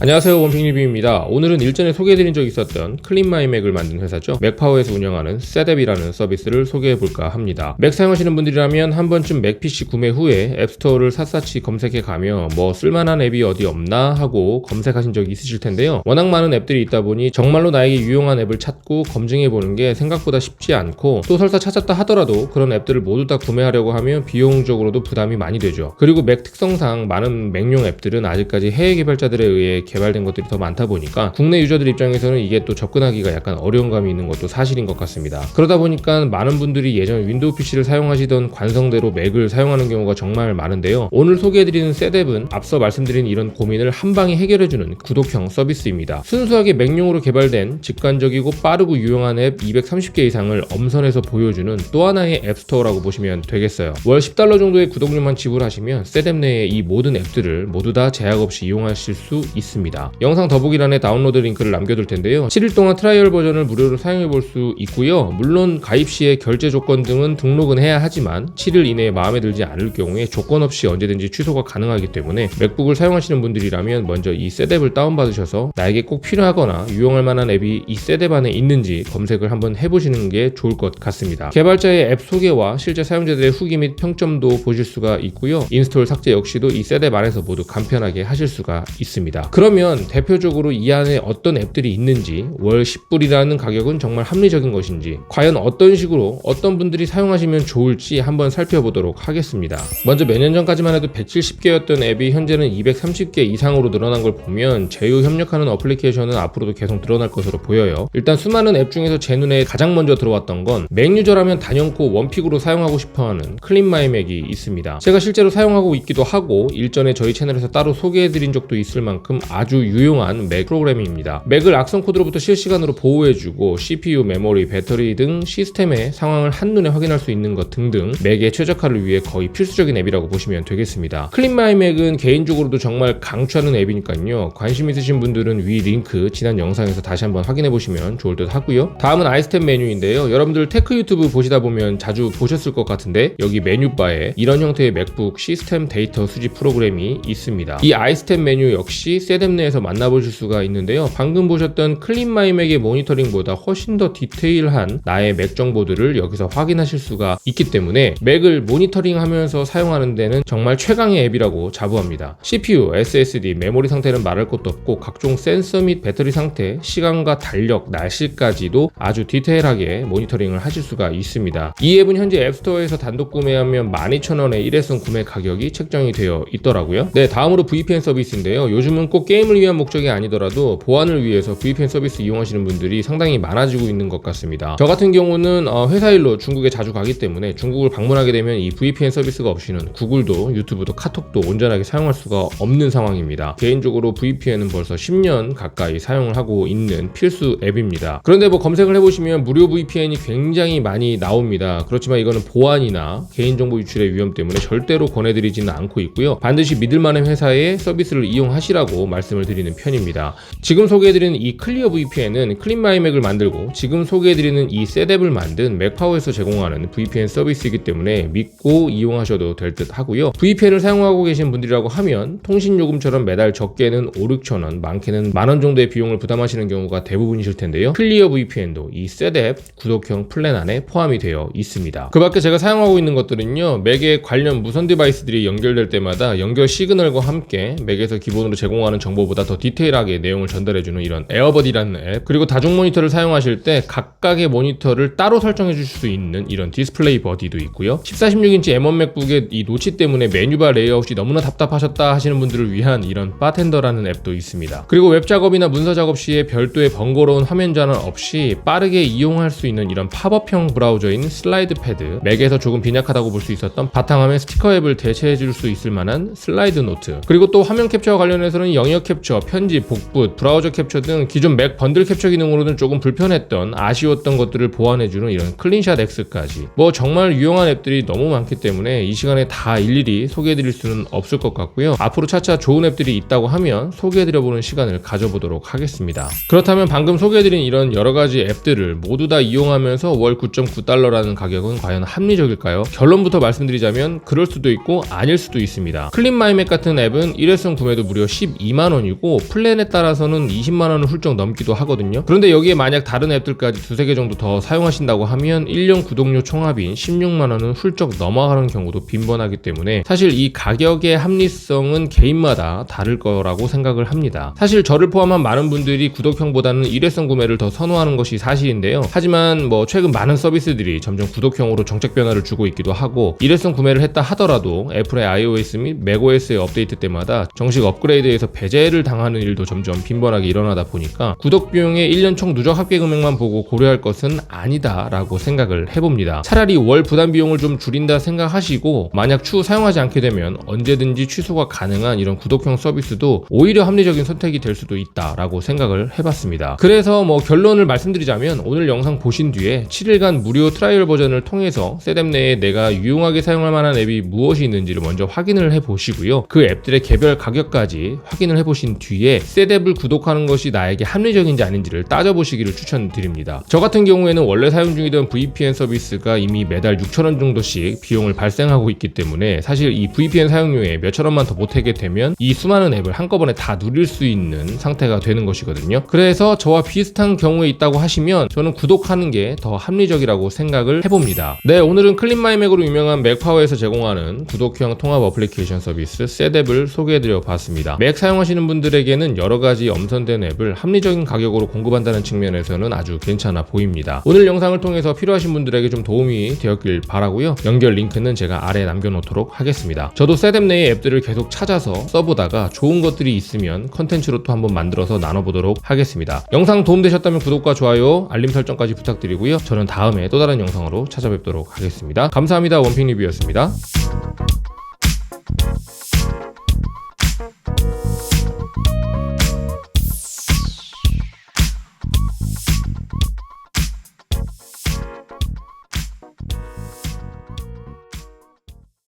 안녕하세요, 원픽리뷰입니다. 오늘은 일전에 소개해드린 적이 있었던 클린마이맥을 만든 회사죠. 맥파워에서 운영하는 셋앱이라는 서비스를 소개해볼까 합니다. 맥 사용하시는 분들이라면 한 번쯤 맥 PC 구매 후에 앱스토어를 샅샅이 검색해가며 뭐 쓸만한 앱이 어디 없나 하고 검색하신 적이 있으실 텐데요. 워낙 많은 앱들이 있다 보니 정말로 나에게 유용한 앱을 찾고 검증해보는 게 생각보다 쉽지 않고, 또 설사 찾았다 하더라도 그런 앱들을 모두 다 구매하려고 하면 비용적으로도 부담이 많이 되죠. 그리고 맥 특성상 많은 맥용 앱들은 아직까지 해외 개발자들에 의해 개발된 것들이 더 많다 보니까 국내 유저들 입장에서는 이게 또 접근하기가 약간 어려운 감이 있는 것도 사실인 것 같습니다. 그러다 보니까 많은 분들이 예전 윈도우 PC를 사용하시던 관성대로 맥을 사용하는 경우가 정말 많은데요. 오늘 소개해드리는 셋앱은 앞서 말씀드린 이런 고민을 한방에 해결해주는 구독형 서비스입니다. 순수하게 맥용으로 개발된 직관적이고 빠르고 유용한 앱 230개 이상을 엄선해서 보여주는 또 하나의 앱스토어라고 보시면 되겠어요. 월 $10 정도의 구독료만 지불하시면 셋앱 내에 이 모든 앱들을 모두 다 제약 없이 이용하실 수 있습니다. 영상 더보기란에 다운로드 링크를 남겨둘 텐데요. 7일 동안 트라이얼 버전을 무료로 사용해볼 수 있고요. 물론 가입 시에 결제 조건 등은 등록은 해야 하지만 7일 이내에 마음에 들지 않을 경우에 조건 없이 언제든지 취소가 가능하기 때문에 맥북을 사용하시는 분들이라면 먼저 이 셋앱을 다운받으셔서 나에게 꼭 필요하거나 유용할 만한 앱이 이 셋앱 안에 있는지 검색을 한번 해보시는 게 좋을 것 같습니다. 개발자의 앱 소개와 실제 사용자들의 후기 및 평점도 보실 수가 있고요. 인스톨 삭제 역시도 이 셋앱 안에서 모두 간편하게 하실 수가 있습니다. 그러면 대표적으로 이 안에 어떤 앱들이 있는지, 월 10불이라는 가격은 정말 합리적인 것인지, 과연 어떤 식으로 어떤 분들이 사용하시면 좋을지 한번 살펴보도록 하겠습니다. 먼저 몇 년 전까지만 해도 170개였던 앱이 현재는 230개 이상으로 늘어난 걸 보면 제휴 협력하는 어플리케이션은 앞으로도 계속 늘어날 것으로 보여요. 일단 수많은 앱 중에서 제 눈에 가장 먼저 들어왔던 건 맥 유저라면 단연코 원픽으로 사용하고 싶어하는 클린마이맥이 있습니다. 제가 실제로 사용하고 있기도 하고 일전에 저희 채널에서 따로 소개해드린 적도 있을 만큼 아주 유용한 맥 프로그래밍입니다. 맥을 악성 코드로부터 실시간으로 보호해주고 CPU, 메모리, 배터리 등 시스템의 상황을 한눈에 확인할 수 있는 것 등등 맥의 최적화를 위해 거의 필수적인 앱이라고 보시면 되겠습니다. 클린마이맥은 개인적으로도 정말 강추하는 앱이니까요. 관심 있으신 분들은 위 링크 지난 영상에서 다시 한번 확인해 보시면 좋을 듯 하고요. 다음은 아이스템 메뉴인데요. 여러분들 테크 유튜브 보시다 보면 자주 보셨을 것 같은데 여기 메뉴바에 이런 형태의 맥북 시스템 데이터 수집 프로그램이 있습니다. 이 아이스템 메뉴 역시 셋앱 내에서 만나보실 수가 있는데요. 방금 보셨던 클린마이맥의 모니터링보다 훨씬 더 디테일한 나의 맥 정보들을 여기서 확인하실 수가 있기 때문에 맥을 모니터링하면서 사용하는 데는 정말 최강의 앱이라고 자부합니다. CPU, SSD, 메모리 상태는 말할 것도 없고 각종 센서 및 배터리 상태, 시간과 달력, 날씨까지도 아주 디테일하게 모니터링을 하실 수가 있습니다. 이 앱은 현재 앱스토어에서 단독 구매하면 12,000원의 일회성 구매 가격이 책정이 되어 있더라고요. 네, 다음으로 VPN 서비스인데요. 요즘은 꼭 게임을 위한 목적이 아니더라도 보안을 위해서 VPN 서비스 이용하시는 분들이 상당히 많아지고 있는 것 같습니다. 저 같은 경우는 회사 일로 중국에 자주 가기 때문에 중국을 방문하게 되면 이 VPN 서비스가 없이는 구글도 유튜브도 카톡도 온전하게 사용할 수가 없는 상황입니다. 개인적으로 VPN은 벌써 10년 가까이 사용을 하고 있는 필수 앱입니다. 그런데 뭐 검색을 해보시면 무료 VPN이 굉장히 많이 나옵니다. 그렇지만 이거는 보안이나 개인정보 유출의 위험 때문에 절대로 권해드리지는 않고 있고요. 반드시 믿을만한 회사의 서비스를 이용하시라고 말씀을 드리는 편입니다. 지금 소개해드리는 이 클리어 VPN은 클린마이맥을 만들고 지금 소개해드리는 이 셋앱을 만든 맥파워에서 제공하는 VPN 서비스이기 때문에 믿고 이용하셔도 될 듯 하고요. VPN을 사용하고 계신 분들이라고 하면 통신요금처럼 매달 적게는 5,000~6,000원, 많게는 만원 정도의 비용을 부담하시는 경우가 대부분이실 텐데요. 클리어 VPN도 이 셋앱 구독형 플랜 안에 포함이 되어 있습니다. 그 밖에 제가 사용하고 있는 것들은요, 맥에 관련 무선 디바이스들이 연결될 때마다 연결 시그널과 함께 맥에서 기본으로 제공하는 정보보다 더 디테일하게 내용을 전달해주는 이런 에어버디라는 앱, 그리고 다중 모니터를 사용하실 때 각각의 모니터를 따로 설정해 주실 수 있는 이런 디스플레이 버디도 있고요. 14-16인치 M1 맥북의 이 노치 때문에 메뉴바 레이아웃이 너무나 답답하셨다 하시는 분들을 위한 이런 바텐더라는 앱도 있습니다. 그리고 웹 작업이나 문서 작업 시에 별도의 번거로운 화면 전환 없이 빠르게 이용할 수 있는 이런 팝업형 브라우저인 슬라이드 패드, 맥에서 조금 빈약하다고 볼 수 있었던 바탕화면 스티커 앱을 대체해 줄 수 있을 만한 슬라이드 노트, 그리고 또 화면 캡처와 관련해서는 영역 캡처, 편집, 복붙, 브라우저 캡처 등 기존 맥 번들 캡처 기능으로는 조금 불편했던 아쉬웠던 것들을 보완해주는 이런 클린샷 X까지 뭐 정말 유용한 앱들이 너무 많기 때문에 이 시간에 다 일일이 소개해드릴 수는 없을 것 같고요. 앞으로 차차 좋은 앱들이 있다고 하면 소개해드려보는 시간을 가져보도록 하겠습니다. 그렇다면 방금 소개해드린 이런 여러가지 앱들을 모두 다 이용하면서 월 $9.9라는 가격은 과연 합리적일까요? 결론부터 말씀드리자면 그럴 수도 있고 아닐 수도 있습니다. 클린마이맥 같은 앱은 일회성 구매도 무려 12만 2만원이고 플랜에 따라서는 20만원을 훌쩍 넘기도 하거든요. 그런데 여기에 만약 다른 앱들까지 두세 개 정도 더 사용하신다고 하면 1년 구독료 총합인 16만원은 훌쩍 넘어가는 경우도 빈번하기 때문에 사실 이 가격의 합리성은 개인마다 다를 거라고 생각을 합니다. 사실 저를 포함한 많은 분들이 구독형보다는 일회성 구매를 더 선호하는 것이 사실인데요. 하지만 최근 많은 서비스들이 점점 구독형으로 정책 변화를 주고 있기도 하고, 일회성 구매를 했다 하더라도 애플의 iOS 및 macOS의 업데이트 때마다 정식 업그레이드에서 배제를 당하는 일도 점점 빈번하게 일어나다 보니까 구독 비용의 1년 총 누적 합계 금액만 보고 고려할 것은 아니다라고 생각을 해봅니다. 차라리 월 부담 비용을 좀 줄인다 생각하시고, 만약 추후 사용하지 않게 되면 언제든지 취소가 가능한 이런 구독형 서비스도 오히려 합리적인 선택이 될 수도 있다라고 생각을 해봤습니다. 그래서 결론을 말씀드리자면, 오늘 영상 보신 뒤에 7일간 무료 트라이얼 버전을 통해서 셋앱 내에 내가 유용하게 사용할 만한 앱이 무엇이 있는지를 먼저 확인을 해보시고요. 그 앱들의 개별 가격까지 확인을 해보신 뒤에 셋앱을 구독하는 것이 나에게 합리적인지 아닌지를 따져보시기를 추천드립니다. 저 같은 경우에는 원래 사용 중이던 VPN 서비스가 이미 매달 6,000원 정도씩 비용을 발생하고 있기 때문에 사실 이 VPN 사용료에 몇천 원만 더 보태게 되면 이 수많은 앱을 한꺼번에 다 누릴 수 있는 상태가 되는 것이거든요. 그래서 저와 비슷한 경우에 있다고 하시면 저는 구독하는 게 더 합리적이라고 생각을 해봅니다. 네, 오늘은 클린마이맥으로 유명한 맥파워에서 제공하는 구독형 통합 어플리케이션 서비스 셋앱을 소개해드려 봤습니다. 맥 사용하시는 분들에게는 여러가지 엄선된 앱을 합리적인 가격으로 공급한다는 측면에서는 아주 괜찮아 보입니다. 오늘 영상을 통해서 필요하신 분들에게 좀 도움이 되었길 바라고요. 연결 링크는 제가 아래에 남겨놓도록 하겠습니다. 저도 셋앱 내의 앱들을 계속 찾아서 써보다가 좋은 것들이 있으면 컨텐츠로 또 한번 만들어서 나눠보도록 하겠습니다. 영상 도움되셨다면 구독과 좋아요, 알림 설정까지 부탁드리고요. 저는 다음에 또 다른 영상으로 찾아뵙도록 하겠습니다. 감사합니다. 원픽 리뷰였습니다.